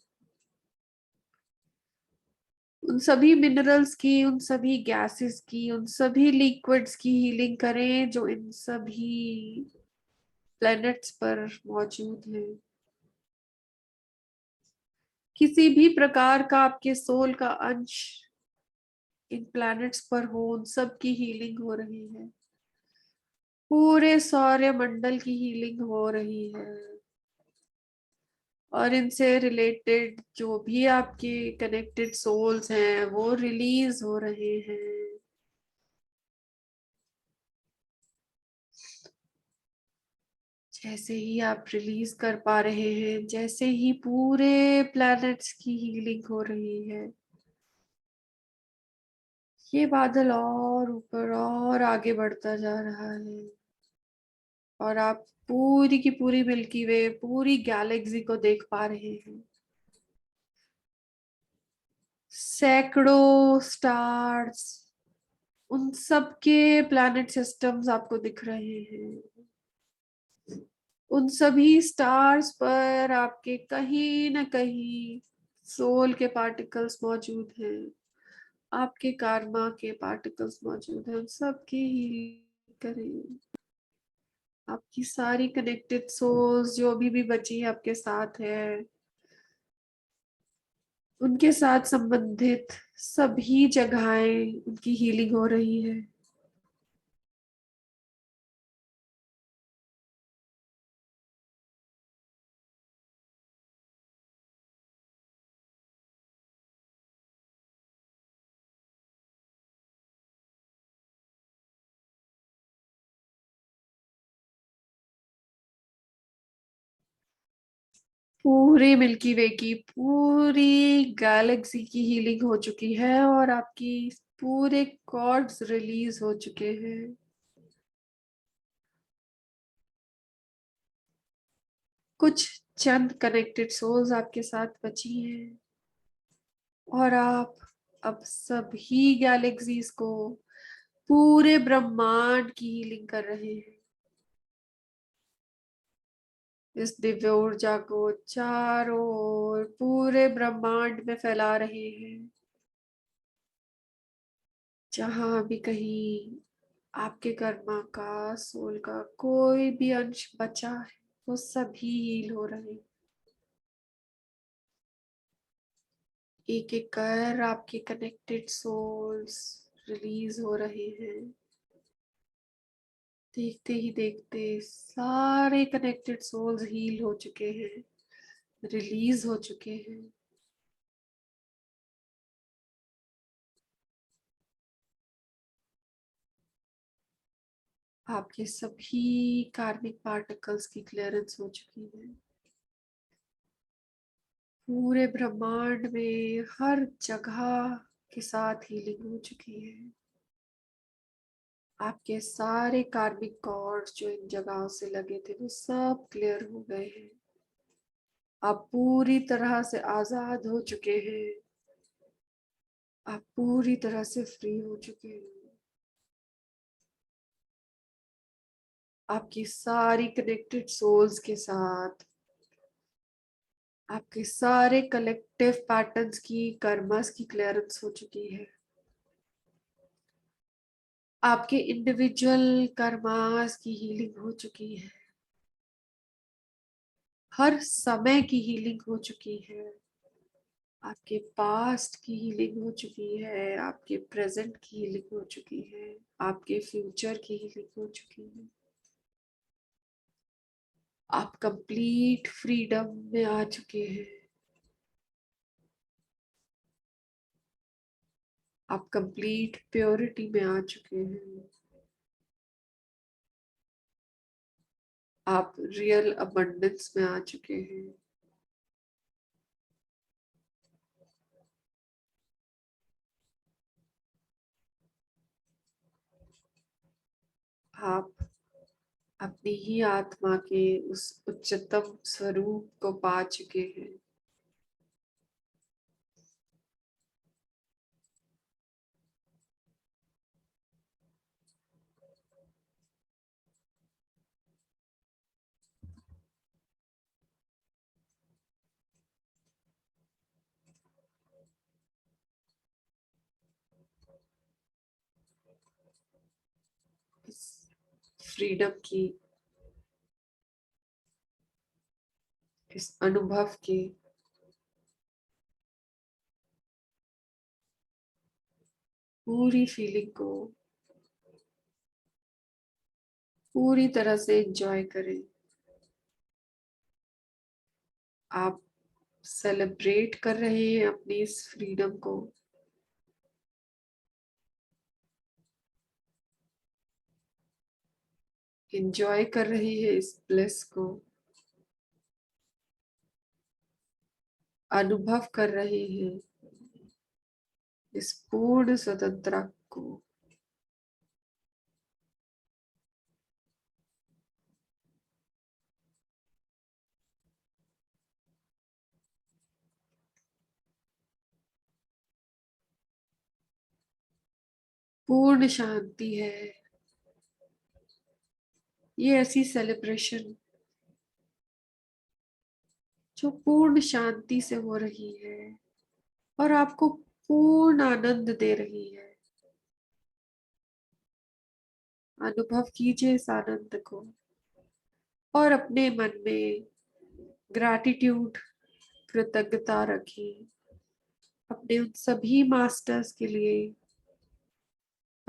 [SPEAKER 1] उन सभी मिनरल्स की, उन सभी गैसेस की, उन सभी लिक्विड्स की हीलिंग करें जो इन सभी प्लैनेट्स पर मौजूद हैं। किसी भी प्रकार का आपके सोल का अंश इन प्लैनेट्स पर हो, उन सब की हीलिंग हो रही है। पूरे सौर मंडल की हीलिंग हो रही है और इनसे रिलेटेड जो भी आपके कनेक्टेड सोल्स हैं वो रिलीज हो रहे हैं। जैसे ही आप रिलीज कर पा रहे हैं, जैसे ही पूरे प्लैनेट्स की हीलिंग हो रही है, ये बादल और ऊपर और आगे बढ़ता जा रहा है और आप पूरी की पूरी मिल्की वे, पूरी गैलेक्सी को देख पा रहे हैं। सैकड़ों स्टार्स, उन सब के प्लैनेट सिस्टम्स आपको दिख रहे हैं। उन सभी स्टार्स पर आपके कहीं ना कहीं सोल के पार्टिकल्स मौजूद हैं, आपके कार्मा के पार्टिकल्स मौजूद हैं। उन सब की हीलिंग करें। आपकी सारी कनेक्टेड सोल्स जो भी बची है आपके साथ है, उनके साथ संबंधित सभी जगहें, उनकी हीलिंग हो रही है। पूरी मिल्की वे की, पूरी गैलेक्सी की हीलिंग हो चुकी है और आपकी पूरे कॉर्ड्स रिलीज हो चुके हैं। कुछ चंद कनेक्टेड सोल्स आपके साथ बची हैं और आप अब सभी गैलेक्सीज को, पूरे ब्रह्मांड की हीलिंग कर रहे हैं। इस दिव्य ऊर्जा को चारों ओर पूरे ब्रह्मांड में फैला रहे हैं। जहां भी कहीं आपके कर्मा का, सोल का कोई भी अंश बचा है, वो सभी हील हो रहे हैं। एक एक कर आपके कनेक्टेड सोल्स रिलीज हो रहे हैं। देखते ही देखते सारे कनेक्टेड सोल्स हील हो चुके हैं, रिलीज हो चुके हैं। आपके सभी कार्मिक पार्टिकल्स की क्लियरेंस हो चुकी है। पूरे ब्रह्मांड में हर जगह के साथ हीलिंग हो चुकी है। आपके सारे कार्मिक कॉर्ड्स जो इन जगहों से लगे थे वो सब क्लियर हो गए हैं। आप पूरी तरह से आजाद हो चुके हैं। आप पूरी तरह से फ्री हो चुके हैं। आपकी सारी कनेक्टेड सोल्स के साथ आपके सारे कलेक्टिव पैटर्न्स की, कर्मास की क्लियरेंस हो चुकी है। आपके इंडिविजुअल कर्मास की हीलिंग हो चुकी है। हर समय की हीलिंग हो चुकी है। आपके पास्ट की हीलिंग हो चुकी है, आपके प्रेजेंट की हीलिंग हो चुकी है, आपके फ्यूचर की हीलिंग हो चुकी है। आप कंप्लीट फ्रीडम में आ चुके हैं। आप कंप्लीट प्योरिटी में आ चुके हैं। आप रियल अबंडेंस में आ चुके हैं। आप अपनी ही आत्मा के उस उच्चतम स्वरूप को पा चुके हैं। इस फ्रीडम की, इस अनुभव के पूरी फीलिंग को पूरी तरह से एंजॉय करें। आप सेलिब्रेट कर रहे हैं अपनी इस फ्रीडम को। एंजॉय कर रहे हैं इस ब्लिस को। अनुभव कर रहे हैं इस पूर्ण स्वतंत्रता को। पूर्ण शांति है। ये ऐसी सेलिब्रेशन जो पूर्ण शांति से हो रही है और आपको पूर्ण आनंद दे रही है। अनुभव कीजिए इस आनंद को और अपने मन में ग्रैटिट्यूड, कृतज्ञता रखिए अपने उन सभी मास्टर्स के लिए,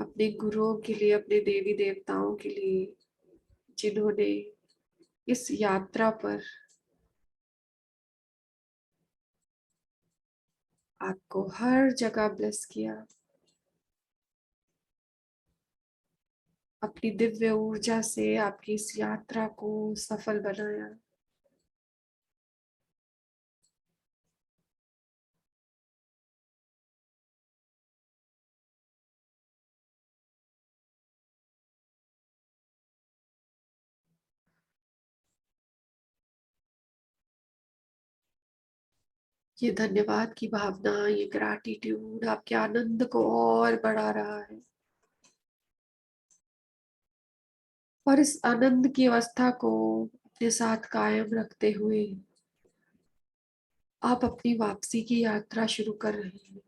[SPEAKER 1] अपने गुरुओं के लिए, अपने देवी देवताओं के लिए जिन्होंने इस यात्रा पर आपको हर जगह ब्लेस किया, अपनी दिव्य ऊर्जा से आपकी इस यात्रा को सफल बनाया। ये धन्यवाद की भावना, ये ग्रैटिट्यूड आपके आनंद को और बढ़ा रहा है। और इस आनंद की अवस्था को अपने साथ कायम रखते हुए आप अपनी वापसी की यात्रा शुरू कर रहे हैं।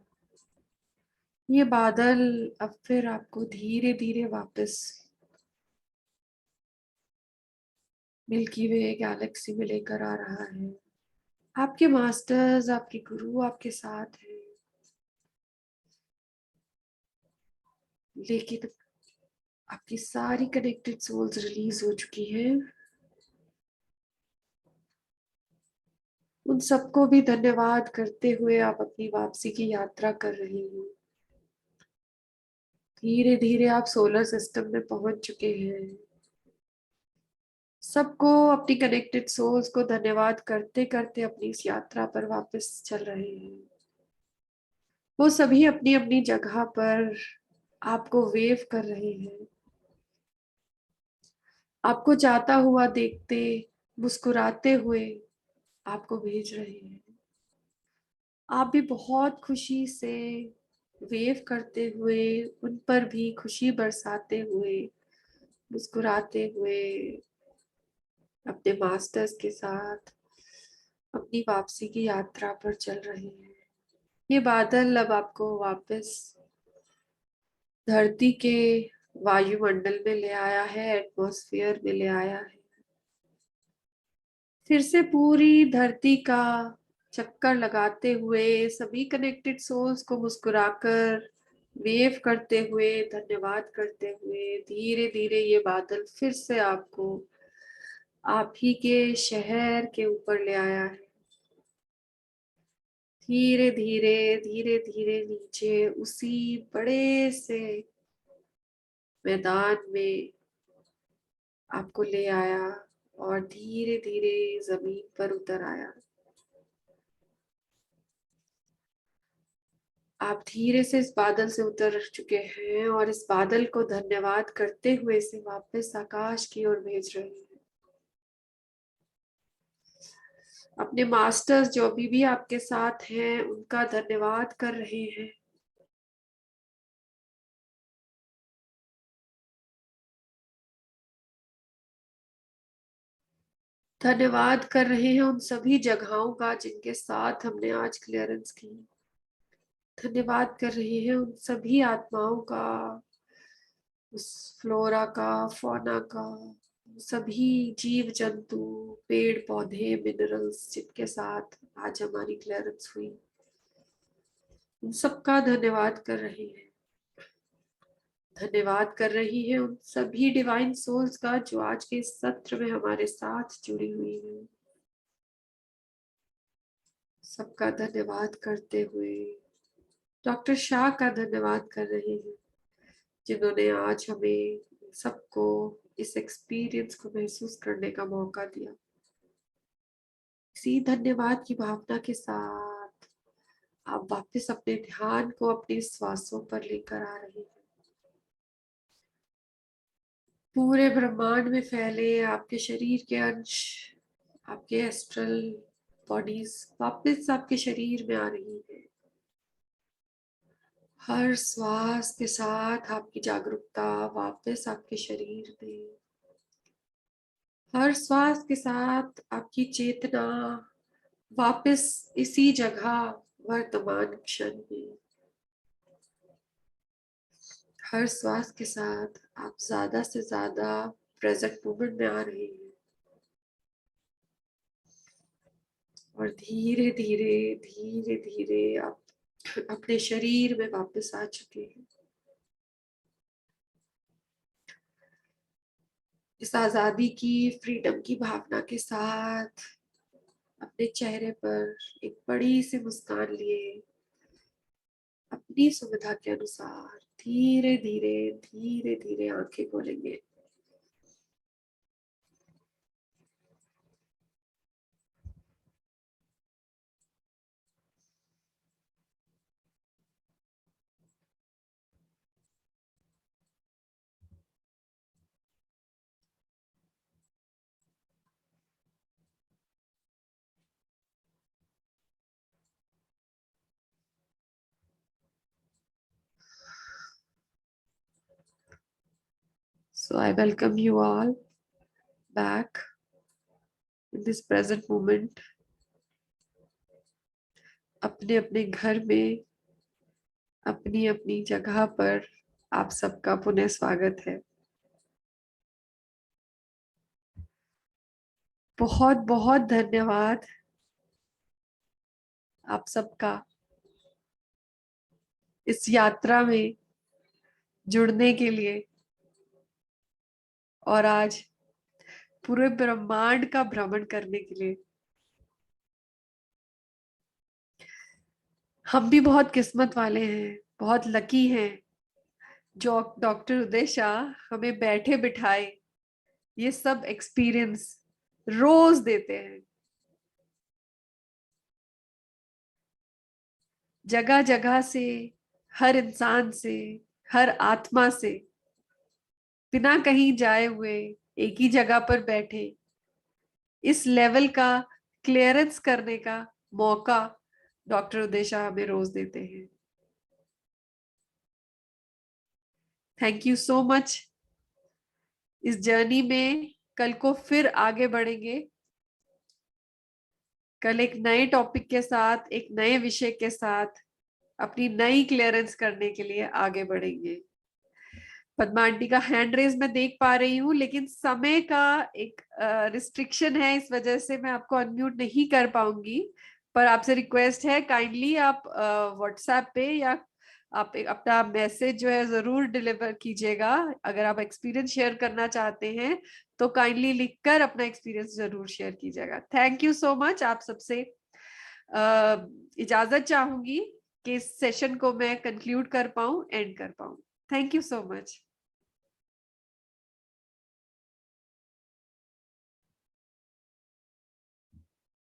[SPEAKER 1] ये बादल अब फिर आपको धीरे धीरे वापस मिल्की वे गैलेक्सी में लेकर आ रहा है। आपके मास्टर्स, आपके गुरु आपके साथ हैं, लेकिन आपकी सारी कनेक्टेड सोल्स रिलीज हो चुकी हैं। उन सबको भी धन्यवाद करते हुए आप अपनी वापसी की यात्रा कर रहे हैं। धीरे धीरे आप सोलर सिस्टम में पहुंच चुके हैं। सबको, अपनी कनेक्टेड सोल्स को धन्यवाद करते करते अपनी इस यात्रा पर वापस चल रहे हैं। वो सभी अपनी अपनी जगह पर आपको वेव कर रहे हैं, आपको जाता हुआ देखते, मुस्कुराते हुए आपको भेज रहे हैं। आप भी बहुत खुशी से वेव करते हुए, उन पर भी खुशी बरसाते हुए, मुस्कुराते हुए अपने मास्टर्स के साथ अपनी वापसी की यात्रा पर चल रहे हैं। ये बादल अब आपको वापस धरती के वायुमंडल में ले आया है, एटमॉस्फेयर में ले आया है। फिर से पूरी धरती का चक्कर लगाते हुए सभी कनेक्टेड सोल्स को मुस्कुराकर वेव करते हुए, धन्यवाद करते हुए धीरे धीरे ये बादल फिर से आपको आप ही के शहर के ऊपर ले आया है। धीरे धीरे धीरे धीरे नीचे उसी बड़े से मैदान में आपको ले आया और धीरे धीरे जमीन पर उतर आया। आप धीरे से इस बादल से उतर चुके हैं और इस बादल को धन्यवाद करते हुए इसे वापस आकाश की ओर भेज रहे हैं। अपने मास्टर्स जो अभी भी आपके साथ हैं उनका धन्यवाद कर रहे हैं। धन्यवाद कर रहे हैं उन सभी जगहों का जिनके साथ हमने आज क्लियरेंस की। धन्यवाद कर रहे हैं उन सभी आत्माओं का, उस फ्लोरा का, फौना का, सभी जीव जंतु, पेड़ पौधे, मिनरल्स जिनके साथ आज हमारी क्लियरेंस हुई, उन सबका धन्यवाद कर रही है। धन्यवाद कर रही है उन सभी डिवाइन सोल्स का जो आज के इस सत्र में हमारे साथ जुड़ी हुई है। सबका धन्यवाद करते हुए डॉक्टर शाह का धन्यवाद कर रहे हैं जिन्होंने आज हमें सबको इस एक्सपीरियंस को महसूस करने का मौका दिया। इसी धन्यवाद की भावना के साथ आप वापस अपने ध्यान को अपने श्वासों पर लेकर आ रहे हैं। पूरे ब्रह्मांड में फैले आपके शरीर के अंश, आपके एस्ट्रल बॉडीज वापस आपके शरीर में आ रही है। हर श्वास के साथ आपकी जागरूकता वापस आपके शरीर में, हर श्वास के साथ आपकी चेतना वापस इसी जगह वर्तमान क्षण में। हर श्वास के साथ आप ज्यादा से ज्यादा प्रेजेंट मोमेंट में आ रहे हैं और धीरे धीरे धीरे धीरे आप अपने शरीर में वापस आ चुके हैं। इस आजादी की, फ्रीडम की भावना के साथ अपने चेहरे पर एक बड़ी सी मुस्कान लिए अपनी सुविधा के अनुसार धीरे धीरे धीरे धीरे आंखें खोलेंगे। So I welcome you all back in this present moment, अपने अपने घर में अपनी अपनी जगह पर आप सबका पुनः स्वागत है। बहुत बहुत धन्यवाद आप सबका इस यात्रा में जुड़ने के लिए, और आज पूरे ब्रह्मांड का भ्रमण करने के लिए। हम भी बहुत किस्मत वाले हैं, बहुत लकी हैं जो डॉक्टर उदय शाह हमें बैठे बिठाए ये सब एक्सपीरियंस रोज देते हैं। जगह जगह से, हर इंसान से, हर आत्मा से, बिना कहीं जाए हुए एक ही जगह पर बैठे इस लेवल का क्लियरेंस करने का मौका डॉक्टर उदय शाह हमें रोज देते हैं। Thank you so much. इस जर्नी में कल को फिर आगे बढ़ेंगे। कल एक नए टॉपिक के साथ, एक नए विषय के साथ अपनी नई क्लियरेंस करने के लिए आगे बढ़ेंगे। पद्मा आंटी का हैंड रेज मैं देख पा रही हूँ, लेकिन समय का एक रिस्ट्रिक्शन है, इस वजह से मैं आपको अनम्यूट नहीं कर पाऊंगी। पर आपसे रिक्वेस्ट है, काइंडली आप व्हाट्सएप पे या आप अपना मैसेज जो है जरूर डिलीवर कीजिएगा। अगर आप एक्सपीरियंस शेयर करना चाहते हैं तो काइंडली लिखकर अपना एक्सपीरियंस जरूर शेयर कीजिएगा। Thank you so much. आप सबसे इजाजत चाहूंगी कि इस सेशन को मैं कंक्लूड कर पाऊं, एंड कर पाऊं। Thank you so much.